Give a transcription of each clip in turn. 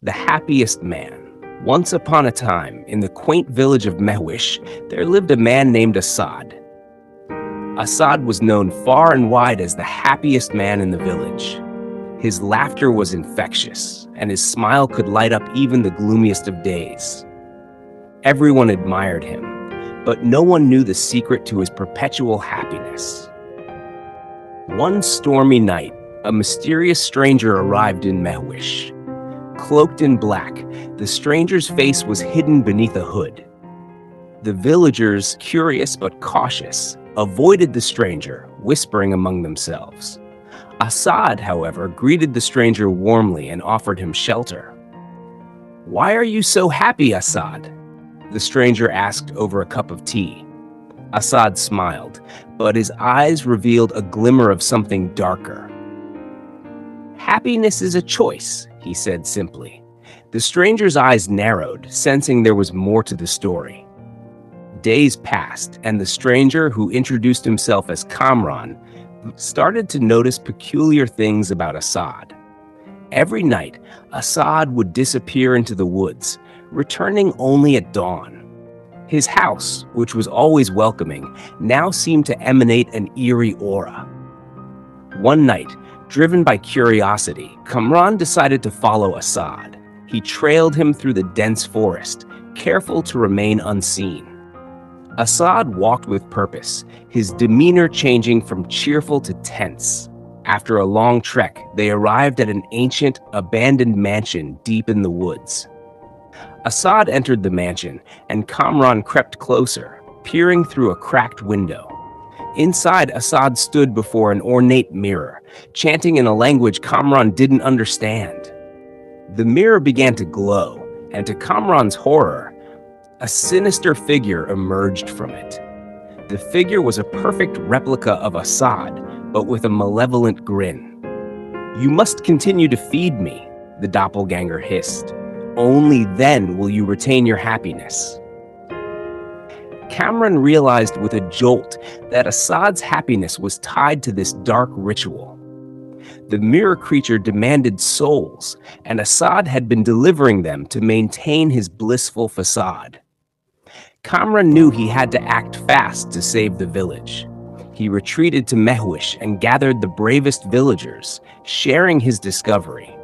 The Happiest Man. Once upon a time, in the quaint village of Mehwish, there lived a man named Asad. Asad was known far and wide as the happiest man in the village. His laughter was infectious, and his smile could light up even the gloomiest of days. Everyone admired him, but no one knew the secret to his perpetual happiness. One stormy night, a mysterious stranger arrived in Mehwish. Cloaked in black, the stranger's face was hidden beneath a hood. The villagers, curious but cautious, avoided the stranger, whispering among themselves. Asad, however, greeted the stranger warmly and offered him shelter. "Why are you so happy, Asad?" the stranger asked over a cup of tea. Asad smiled, but his eyes revealed a glimmer of something darker. "Happiness is a choice," he said simply. The stranger's eyes narrowed, sensing there was more to the story. Days passed, and the stranger, who introduced himself as Kamran, started to notice peculiar things about Asad. Every night, Asad would disappear into the woods, returning only at dawn. His house, which was always welcoming, now seemed to emanate an eerie aura. One night, driven by curiosity, Kamran decided to follow Asad. He trailed him through the dense forest, careful to remain unseen. Asad walked with purpose, his demeanor changing from cheerful to tense. After a long trek, they arrived at an ancient, abandoned mansion deep in the woods. Asad entered the mansion, and Kamran crept closer, peering through a cracked window. Inside, Asad stood before an ornate mirror, chanting in a language Kamran didn't understand. The mirror began to glow, and to Kamran's horror, a sinister figure emerged from it. The figure was a perfect replica of Asad, but with a malevolent grin. "You must continue to feed me," the doppelganger hissed. "Only then will you retain your happiness." Kamran realized with a jolt that Asad's happiness was tied to this dark ritual. The mirror creature demanded souls, and Asad had been delivering them to maintain his blissful facade. Kamran knew he had to act fast to save the village. He retreated to Mehwish and gathered the bravest villagers, sharing his discovery.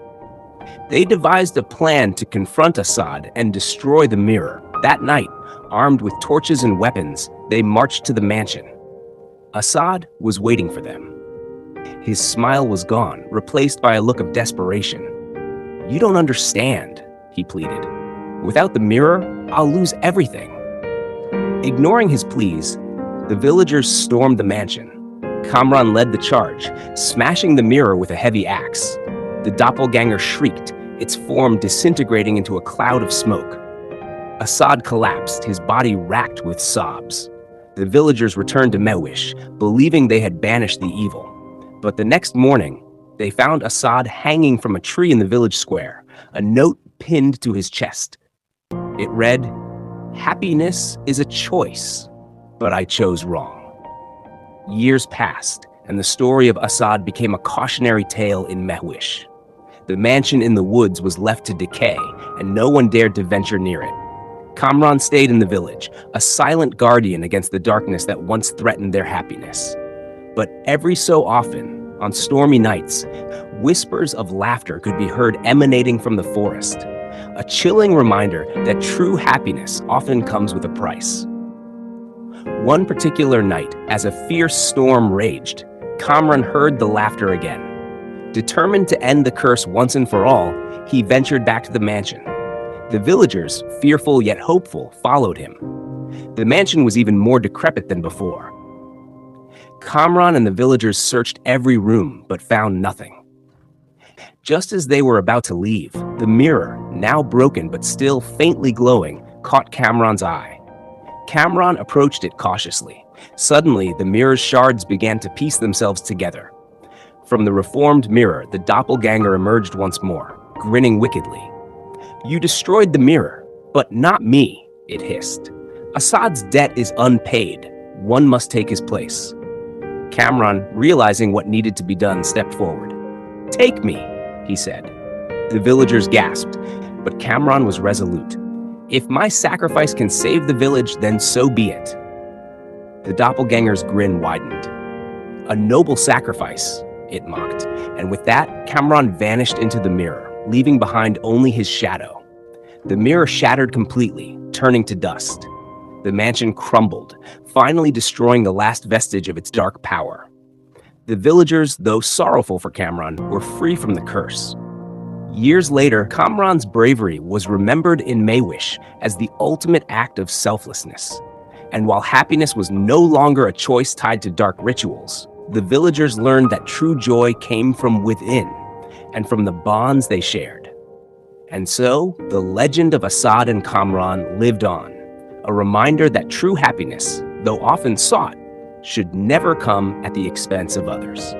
They devised a plan to confront Asad and destroy the mirror. That night, armed with torches and weapons, they marched to the mansion. Asad was waiting for them. His smile was gone, replaced by a look of desperation. "You don't understand," he pleaded. "Without the mirror, I'll lose everything." Ignoring his pleas, the villagers stormed the mansion. Kamran led the charge, smashing the mirror with a heavy axe. The doppelganger shrieked, its form disintegrating into a cloud of smoke. Asad collapsed, his body racked with sobs. The villagers returned to Mehwish, believing they had banished the evil. But the next morning, they found Asad hanging from a tree in the village square, a note pinned to his chest. It read, "Happiness is a choice, but I chose wrong." Years passed, and the story of Asad became a cautionary tale in Mehwish. The mansion in the woods was left to decay, and no one dared to venture near it. Kamran stayed in the village, a silent guardian against the darkness that once threatened their happiness. But every so often, on stormy nights, whispers of laughter could be heard emanating from the forest, a chilling reminder that true happiness often comes with a price. One particular night, as a fierce storm raged, Kamran heard the laughter again. Determined to end the curse once and for all, he ventured back to the mansion. The villagers, fearful yet hopeful, followed him. The mansion was even more decrepit than before. Kamran and the villagers searched every room, but found nothing. Just as they were about to leave, the mirror, now broken but still faintly glowing, caught Kamran's eye. Kamran approached it cautiously. Suddenly, the mirror's shards began to piece themselves together. From the reformed mirror, the doppelganger emerged once more, grinning wickedly. "You destroyed the mirror, but not me," it hissed. "Asad's debt is unpaid. One must take his place." Kamran, realizing what needed to be done, stepped forward. "Take me," he said. The villagers gasped. But Kamran was resolute. If my sacrifice can save the village, then so be it. The doppelganger's grin widened. A noble sacrifice, it mocked, and with that, Kamran vanished into the mirror, leaving behind only his shadow. The mirror shattered completely, turning to dust. The mansion crumbled, finally destroying the last vestige of its dark power. The villagers, though sorrowful for Kamran, were free from the curse. Years later, Kamran's bravery was remembered in Mehwish as the ultimate act of selflessness. And while happiness was no longer a choice tied to dark rituals, the villagers learned that true joy came from within and from the bonds they shared. And so, the legend of Asad and Kamran lived on, a reminder that true happiness, though often sought, should never come at the expense of others.